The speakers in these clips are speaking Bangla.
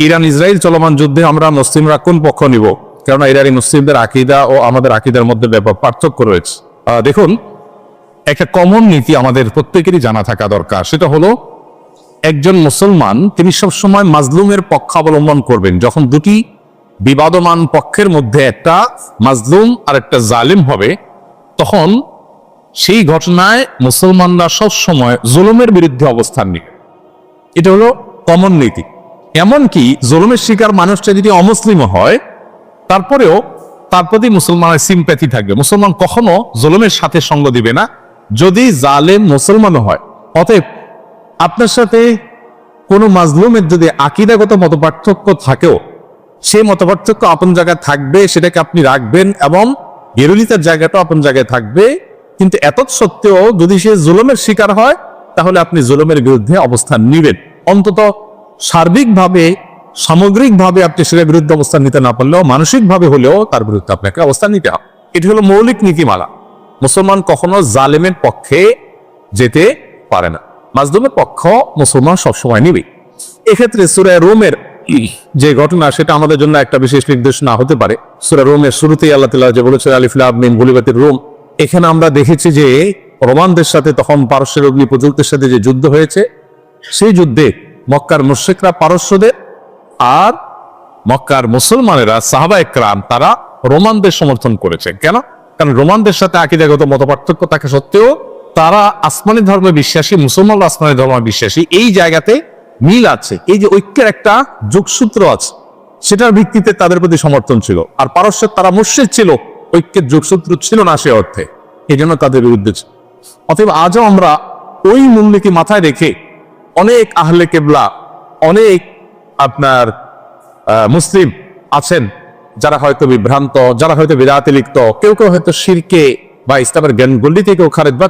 ইরান ইসরায়েল চলমান যুদ্ধে আমরা মুসলিমরা কোন পক্ষ নিব, কেননা ইরানি মুসলিমদের আকীদা ও আমাদের আকীদার মধ্যে ব্যাপক পার্থক্য রয়েছে। দেখুন, একটা কমন নীতি আমাদের প্রত্যেকেরই জানা থাকা দরকার। সেটা হলো, একজন মুসলমান তিনি সবসময় মাজলুমের পক্ষ অবলম্বন করবেন। যখন দুটি বিবাদমান পক্ষের মধ্যে একটা মাজলুম আর একটা জালিম হবে, তখন সেই ঘটনায় মুসলমানরা সবসময় জুলুমের বিরুদ্ধে অবস্থান নিবে। এটা হলো কমন নীতি। এমনকি জুলুমের শিকার মানুষটা যদি অমুসলিম হয়, তারপরেও তার প্রতি মুসলমানের সিম্প্যাথি থাকবে। মুসলমান কখনো জুলুমের সাথে সঙ্গ দিবে না, যদি জালেম মুসলমানও হয়। অতএব আপনার সাথে কোনো মাজলুমের যদি আকীদাগত মতপার্থক্য থাকেও, সেই মতপার্থক্য আপন জায়গায় থাকবে, সেটাকে আপনি রাখবেন, এবং বিরোধিতার জায়গাটা আপন জায়গায় থাকবে। কিন্তু এত সত্ত্বেও যদি সে জুলুমের শিকার হয়, তাহলে আপনি জুলুমের বিরুদ্ধে অবস্থান নিবেন। অন্তত সার্বিকভাবে, সামগ্রিকভাবে আপনি সেটার বিরুদ্ধে অবস্থান নিতে না পারলেও মানসিকভাবে হলেও তার বিরুদ্ধে আপনাকে অবস্থান নিতে হবে। এটি হলো মৌলিক নীতিমালা। মুসলমান কখনো জালেমের পক্ষে যেতে পারে না, মাজলুমের পক্ষ মুসলমান সবসময় নিবে। এক্ষেত্রে সূরা রুমের যে ঘটনা, সেটা আমাদের জন্য একটা বিশেষ নির্দেশনা হতে পারে। সূরা রুমের শুরুতেই আল্লাহ তাআলা যে বলেছেন আলিফ লাম মিম গুলিবাতির রুম, এখানে আমরা দেখেছি যে রোমানদের সাথে তখন পারস্যের অগ্নিপুত্রদের সাথে যে যুদ্ধ হয়েছে, সেই যুদ্ধে মক্কার মুশরিকরা পারস্যদের আর মক্কার মুসলমানেরা সাহাবায়ে কেরাম তারা রোমানদের সমর্থন করেছে। কেন? কারণ রোমানদের সাথে আকীদাগত মতপার্থক্য থাকা সত্ত্বেও তারা আসমানি ধর্মে বিশ্বাসী, মুসলমানরা আসমানি ধর্মে বিশ্বাসী। এই জায়গাতে মিল আছে, এই যে ঐক্যের একটা যোগসূত্র আছে, সেটার ভিত্তিতে তাদের প্রতি সমর্থন ছিল। আর পারস্যের তারা মুশরিক ছিল, ঐক্যের যোগসূত্র ছিল না সে অর্থে, এই জন্য তাদের বিরুদ্ধে ছিল। অতএব আজও আমরা ওই মূল্যকে মাথায় রেখে অনেক আহলে কেবলা, অনেক আপনার মুসলিম আছেন যারা হয়তো বিভ্রান্ত, যারা হয়তো বিদআতে লিপ্ত, কেউ কেউ হয়তো শিরকে বা ইসলামের জ্ঞান গণ্ডি থেকেও খারেজ, বা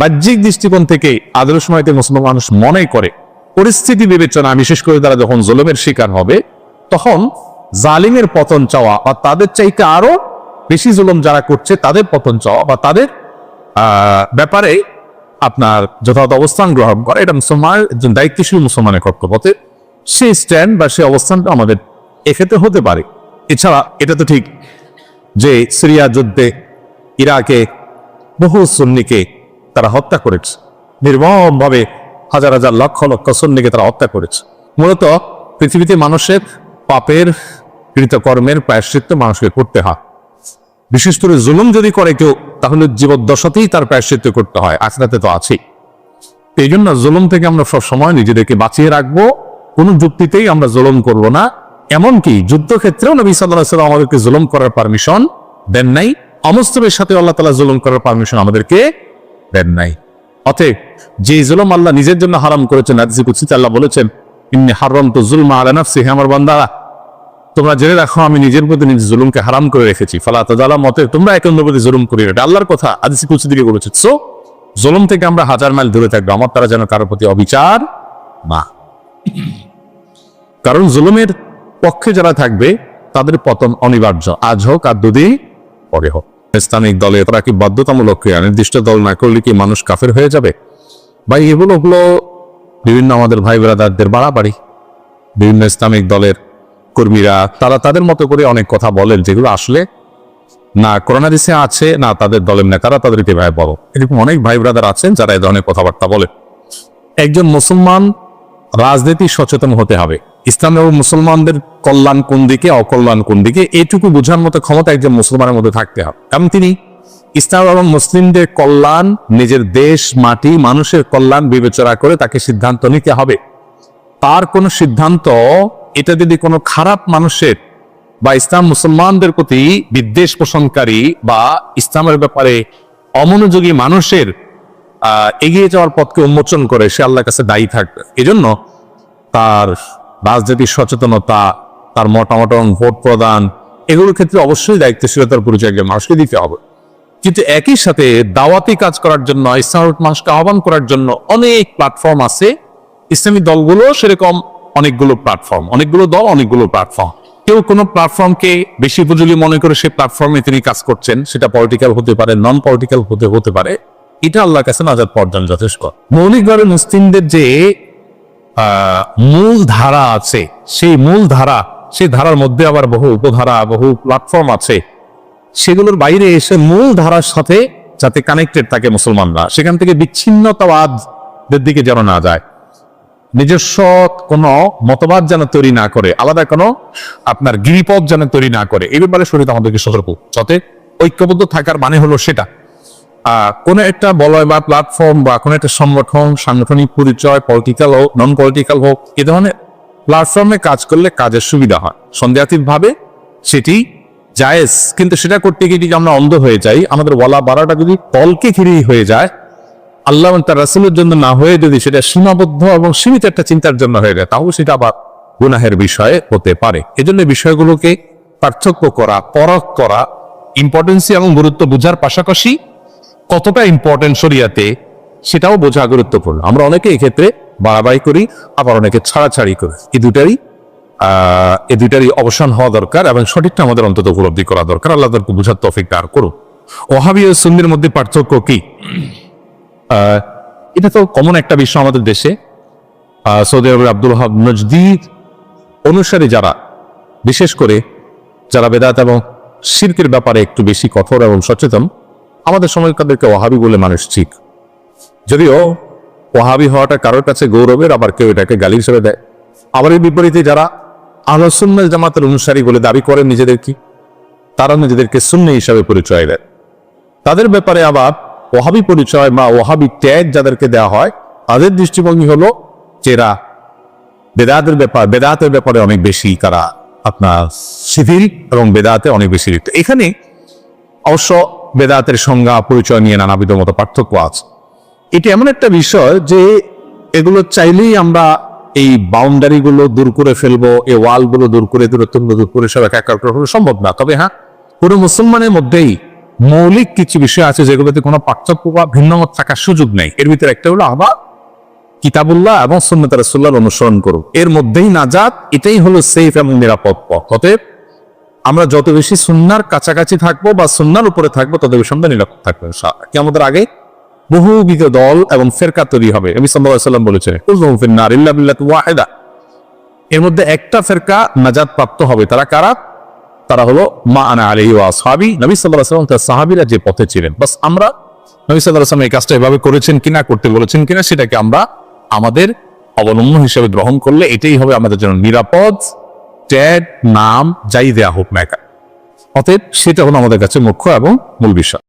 বাহ্যিক দৃষ্টিকোণ থেকে আদর্শময়তে মুসলমান মানুষ মনে করে পরিস্থিতি বিবেচনা, বিশেষ করে তারা যখন জুলুমের শিকার হবে, তখন জালিমের পতন চাওয়া বা তাদের চাইতে আরো বেশি জুলুম যারা করছে তাদের পতন চাওয়া বা তাদের ব্যাপারে আপনার যথাযথ অবস্থান গ্রহণ করা, এটা মুসলমানের একজন দায়িত্বশীল মুসলমানের কর্তব্য। সেই স্ট্যান্ড বা সেই অবস্থানটা আমাদের এক্ষেত্রে হতে পারে। এছাড়া এটা তো ঠিক যে সিরিয়া যুদ্ধে ইরাকে বহু সুন্নিকে তারা হত্যা করেছে, নির্মমভাবে হাজার হাজার লক্ষ লক্ষ সুন্নিকে তারা হত্যা করেছে। মূলত পৃথিবীতে মানুষের পাপের কৃতকর্মের প্রায়শ্চিত্ত মানুষকে করতে হয়। বিশেষ করে জুলুম যদি করে কেউ, তাহলে জীবদ্দশাতেই তার প্রায়শ্চিত্ত করতে হয়, আখিরাতে তো আছেই। এই জন্য জুলুম থেকে আমরা সবসময় নিজেদেরকে বাঁচিয়ে রাখবো। কোন যুক্তিতেই আমরা জুলুম করব না। এমনকি যুদ্ধক্ষেত্রেও নবী সাল্লাল্লাহু আলাইহি ওয়াসাল্লাম আমাদেরকে জুলুম করার পারমিশন দেন নাই। অমুসলিমের সাথে আল্লাহ তাআলা জুলুম করার পারমিশন আমাদেরকে দেন নাই। অতএব যে জুলুম আল্লাহ নিজের জন্য হারাম করেছেন, হাদিসে কুদসিতে আল্লাহ বলেছেন, ইন্নী হারামতু যুলমা আলা নাফসি, হে আমার বান্দারা, তোমরা জেনে রাখো আমি নিজের প্রতি নিজের জুলুমকে হারাম করে রেখেছি। ফালা তাযালামু, অতএব তোমরা একে অন্যের প্রতি জুলুম করিও না। এটা আল্লাহর কথা, হাদিসে কুদসি থেকে বলেছে। সো জুলুম থেকে আমরা হাজার মাইল দূরে থাকবো, আমার তারা যেন কারোর প্রতি অবিচার না। কারণ জুলুমের পক্ষে যারা থাকবে তাদের পতন অনিবার্য, আজ হোক আর দুদিন পরে হোক। ইসলামিক দলে তারা কি বাধ্যতামূলক ক্রিয়া, নির্দিষ্ট দল না করলে কি মানুষ কাফের হয়ে যাবে? ভাই, এগুলো হলো বিভিন্ন আমাদের ভাই ব্রাদারদের বাড়াবাড়ি। বিভিন্ন ইসলামিক দলের কর্মীরা তারা তাদের মতো করে অনেক কথা বলেন, যেগুলো আসলে না কোরআন হাদিসে আছে, না তাদের দলের নেতারা তাদেরকে ভাই বলো। এরকম অনেক ভাই ব্রাদার আছেন যারা এই ধরনের কথাবার্তা বলে। একজন মুসলমান রাজনীতি সচেতন হতে হবে। ইসলাম এবং মুসলমানদের কল্যাণ কোন দিকে, অকল্যাণ কোন দিকে, এইটুকু বোঝার মতো ক্ষমতা একজন মুসলমানের মধ্যে থাকতে হবে। কারণ তিনি ইসলাম এবং মুসলিমদের কল্যাণ, নিজের দেশ, মাটি, মানুষের কল্যাণ বিবেচনা করে তাকে সিদ্ধান্ত নিতে হবে। তার কোনো সিদ্ধান্ত এটা যদি কোনো খারাপ মানুষের বা ইসলাম মুসলমানদের প্রতি বিদ্বেষ পোষণকারী বা ইসলামের ব্যাপারে অমনোযোগী মানুষের এগিয়ে যাওয়ার পথকে উন্মোচন করে, সে আল্লাহর কাছে দায়ী থাকবে। এজন্য তার রাজনৈতিক সচেতনতা, তার মতামত, ভোট প্রদান, এগুলোর ক্ষেত্রে অবশ্যই দায়িত্বশীলতার পরিচয় একজন মানুষকে দিতে হবে। কিন্তু একই সাথে দাওয়াতি কাজ করার জন্য, ইসলামের মানুষকে আহ্বান করার জন্য অনেক প্ল্যাটফর্ম আছে। ইসলামী দলগুলো সেরকম অনেকগুলো প্ল্যাটফর্ম, অনেকগুলো দল, অনেকগুলো প্ল্যাটফর্ম। কেউ কোনো প্ল্যাটফর্মকে বেশি উপযোগী মনে করে সে প্ল্যাটফর্মে তিনি কাজ করছেন, সেটা পলিটিক্যাল হতে পারে, নন পলিটিক্যাল হতে পারে। এটা আল্লাহর কাছে নাজাত পাওয়ার জন্য যথেষ্ট। মৌলিকভাবে মুসলিমদের যে মূল ধারা আছে, সেই ধারার মধ্যে আবার বহু উপধারা, বহু প্ল্যাটফর্ম আছে, সেগুলোর বাইরে এসে মূল ধারার সাথে যাতে কানেক্টেড থাকে মুসলমানরা, সেখান থেকে বিচ্ছিন্নতাবাদের দিকে যেন না যায়, নিজস্ব কোনো মতবাদ যেন তৈরি না করে, আলাদা কোনো আপনার গিরিপথ যেন তৈরি না করে, এই ব্যাপারে শরীয়ত আমাদেরকে সতর্ক। যাতে ঐক্যবদ্ধ থাকার মানে হলো সেটা কোন একটা বলয় বা প্ল্যাটফর্ম বা কোন একটা সংগঠন, সাংগঠনিক পরিচয়, পলিটিক্যাল হোক নন পলিটিক্যাল হোক, এ ধরনের প্ল্যাটফর্মে কাজ করলে কাজের সুবিধা হয়, সন্দেহাতীত ভাবে সেটি জায়েজ। কিন্তু সেটা করতে গিয়ে যদি আমরা অন্ধ হয়ে যাই, আমাদের ওয়ালা বাড়াটা যদি তলকে ঘিরেই হয়ে যায়, আল্লাহ তার রাসূলের জন্য না হয়ে যদি সেটা সীমাবদ্ধ এবং সীমিত একটা চিন্তার জন্য হয়ে যায়, তাহলে সেটা আবার গুনাহের বিষয়ে হতে পারে। এজন্য বিষয়গুলোকে পার্থক্য করা, পরখ করা, ইম্পর্টেন্সি এবং গুরুত্ব বোঝার পাশাপাশি কতটা ইম্পর্টেন্ট শরিয়াতে সেটাও বোঝা গুরুত্বপূর্ণ। আমরা অনেকে এক্ষেত্রে বাড়াবাড়ি করি, আবার অনেকে ছাড়াছাড়ি করি। এই দুটারই অবসান হওয়া দরকার এবং সঠিকটা আমাদের অন্তত উপলব্ধি করা দরকার। আল্লাহ তাআলা বুঝার তৌফিক দান করুন। ওয়াহাবি ও সুন্নির মধ্যে পার্থক্য কি? এটা তো কমন একটা বিষয় আমাদের দেশে। সৌদি আরবের আব্দুল ওয়াহাব নজদীর অনুসারী যারা, বিশেষ করে যারা বেদাত এবং শিরকের ব্যাপারে একটু বেশি কঠোর এবং সচেতন, আমাদের সময় তাদেরকে ওয়াহাবি বলে মানুষ ঠিক। যদিও ওয়াহাবি হওয়াটা কারোর কাছে গৌরবের, আবার কেউ এটাকে গালি হিসেবে দেয়। আবার এর বিপরীতে যারা আহলুস সুন্নাহ জামাতের অনুসারী বলে দাবি করেন নিজেদেরকে, তারা নিজেদেরকে সুন্নি হিসাবে পরিচয় দেয়। তাদের ব্যাপারে আবার ওয়াহাবি পরিচয় বা ওয়াহাবি ট্যাগ যাদেরকে দেওয়া হয়, তাদের দৃষ্টিভঙ্গি হলো যেরা বেদাতের ব্যাপারে অনেক বেশি তারা আপনার শিথিল এবং বেদাতে অনেক বেশি লিপ্ত। এখানে অবশ্য বেদাতের সংজ্ঞা পরিচয় নিয়ে নানাবিধ মতো পার্থক্য আছে। এটা এমন একটা বিষয় যে এগুলো চাইলেই আমরা এই বাউন্ডারি গুলো দূর করে ফেলবো, এই ওয়াল গুলো দূর করে, দূরত্ব দূর করে সব একাকার করা সম্ভব না। তবে হ্যাঁ, পুরো মুসলমানের মধ্যেই মৌলিক কিছু বিষয় আছে যেগুলোতে কোনো পার্থক্য বা ভিন্নমত থাকার সুযোগ নেই। এর ভিতরে একটা হলো আবার কিতাবুল্লাহ এবং সুন্নাত রাসূলুল্লাহর অনুসরণ করো, এর মধ্যেই নাজাত, এটাই হলো সেফ এবং নিরাপদ পথ। অতএব আমরা যত বেশি সুন্নাহর কাছাকাছি থাকবো বা সুন্নাহর উপরে থাকবো, তত বেশি আমরা নিরাপদ থাকবো ইনশাআল্লাহ। কিয়ামতের আগে বহুবিধ দল এবং ফেরকা তৈরি হবে। নবী সাল্লাল্লাহু আলাইহি ওয়াসাল্লাম বলেছেন, কুল্লুহুম ফিন-নার ইল্লা বিল্লাতি ওয়াহিদা। এর মধ্যে একটা ফেরকা নাজাত প্রাপ্ত হবে। তারা কারা? তারা হলো মা আনা আলাইহি ওয়া আসহাবি, নবী সাল্লাল্লাহু আলাইহি ওয়াসাল্লাম তার সাহাবীরা যে পথে ছিলেন। বাস আমরা নবী সাল্লাল্লাহু আলাইহি ওয়াসাল্লাম এই কাজটা এভাবে করেছেন কিনা, করতে বলেছেন কিনা, সেটাকে আমরা আমাদের অবলম্বন হিসেবে গ্রহণ করলে এটাই হবে আমাদের জন্য নিরাপদ। ট্যাগ, নাম যাই দেয়া হোক না কেন, অতএব সেটা হলো আমাদের কাছে মুখ্য এবং মূল বিষয়।